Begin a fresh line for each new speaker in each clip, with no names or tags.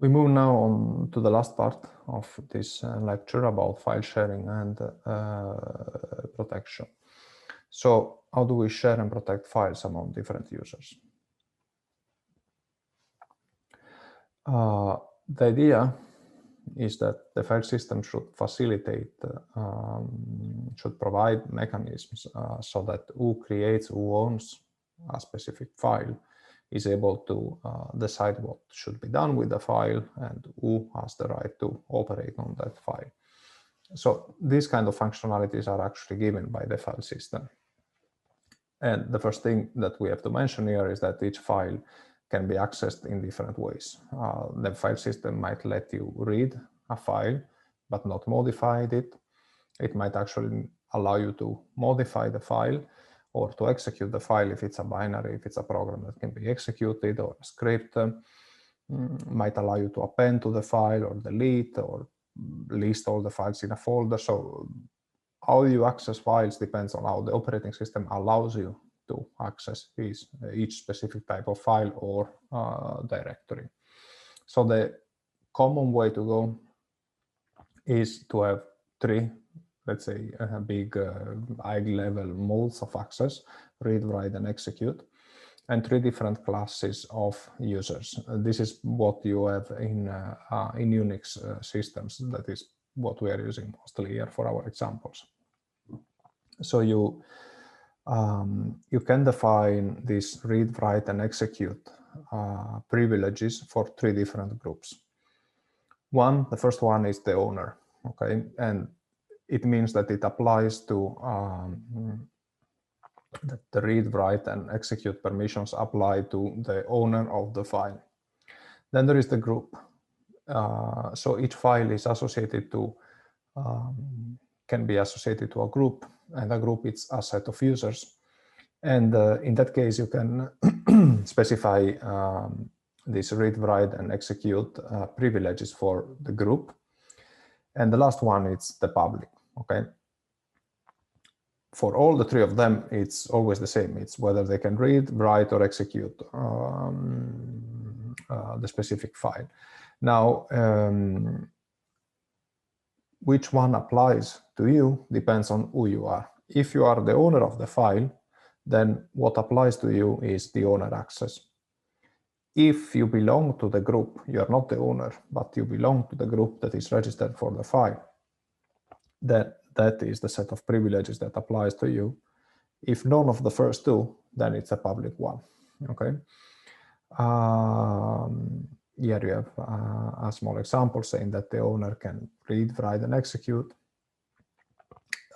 We move now on to the last part of this lecture about file sharing and protection. So how do we share and protect files among different users? The idea is that the file system should facilitate, should provide mechanisms so that who creates, who owns a specific file is able to decide what should be done with the file and who has the right to operate on that file. So these kind of functionalities are actually given by the file system. And the first thing that we have to mention here is that each file can be accessed in different ways. The file system might let you read a file, but not modify it. It might actually allow you to modify the file or to execute the file if it's a binary, if it's a program that can be executed, or a script might allow you to append to the file or delete or list all the files in a folder. So how you access files depends on how the operating system allows you to access each specific type of file or directory. So the common way to go is to have three, let's say, big high-level modes of access: read, write, and execute, and three different classes of users. This is what you have in Unix systems. That is what we are using mostly here for our examples. So you can define these read, write, and execute privileges for three different groups. The first one is the owner, okay? And it means that it applies to that the read, write, and execute permissions apply to the owner of the file. Then there is the group. So each file is associated to, can be associated to a group, and a group is a set of users. And in that case, you can specify this read, write, and execute privileges for the group. And the last one is the public, okay? For all the three of them, it's always the same. It's whether they can read, write, or execute the specific file. Now, which one applies to you depends on who you are. If you are the owner of the file, then what applies to you is the owner access. If you belong to the group, you are not the owner, but you belong to the group that is registered for the file, that is the set of privileges that applies to you. If none of the first two, then it's a public one, okay? Here you have a small example saying that the owner can read, write, and execute.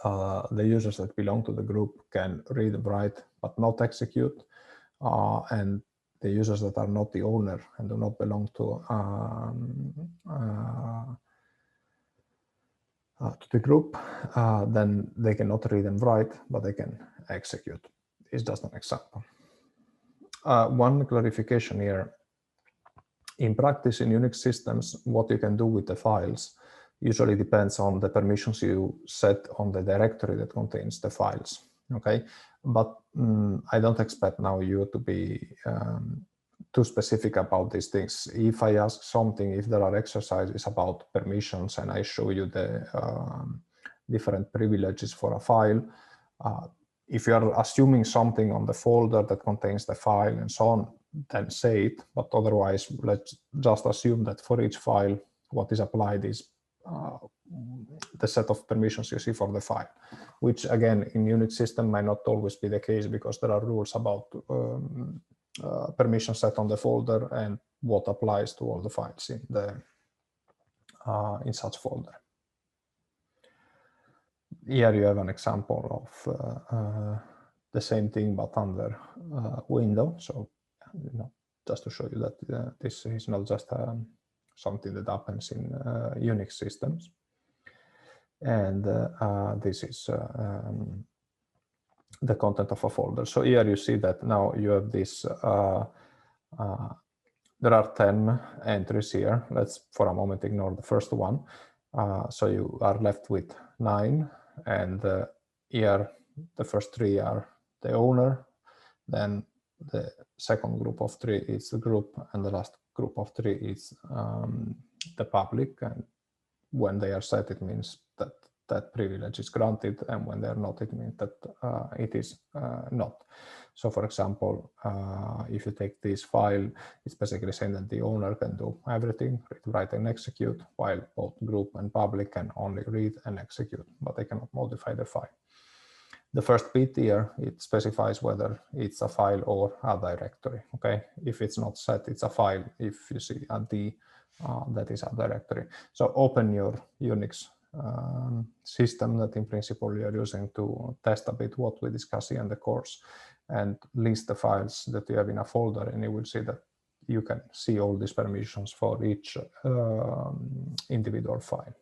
The users that belong to the group can read, write, but not execute. And the users that are not the owner and do not belong to the group, then they cannot read and write, but they can execute. It's just an example. One clarification here. In practice, in Unix systems, what you can do with the files usually depends on the permissions you set on the directory that contains the files, okay? But I don't expect now you to be too specific about these things. If I ask something, if there are exercises about permissions and I show you the different privileges for a file, if you are assuming something on the folder that contains the file and so on, then say it, but otherwise let's just assume that for each file what is applied is the set of permissions you see for the file, which again in Unix system might not always be the case because there are rules about permission set on the folder and what applies to all the files in the in such folder. Here you have an example of the same thing but under Windows. So just to show you that this is not just something that happens in Unix systems. And this is the content of a folder. So here you see that now you have this, there are 10 entries here. Let's for a moment ignore the first one. So you are left with 9, and here the first 3 are the owner, then the second group of 3 is the group, and the last group of 3 is the public, and when they are set, it means that that privilege is granted, and when they're not, it means that it is not. So for example, if you take this file, it's basically saying that the owner can do everything, read, write, and execute, while both group and public can only read and execute, but they cannot modify the file. The first bit here, it specifies whether it's a file or a directory, okay? If it's not set, it's a file. If you see a D, that is a directory. So open your Unix system that in principle you're using to test a bit what we discuss here in the course, and list the files that you have in a folder, and you will see that you can see all these permissions for each individual file.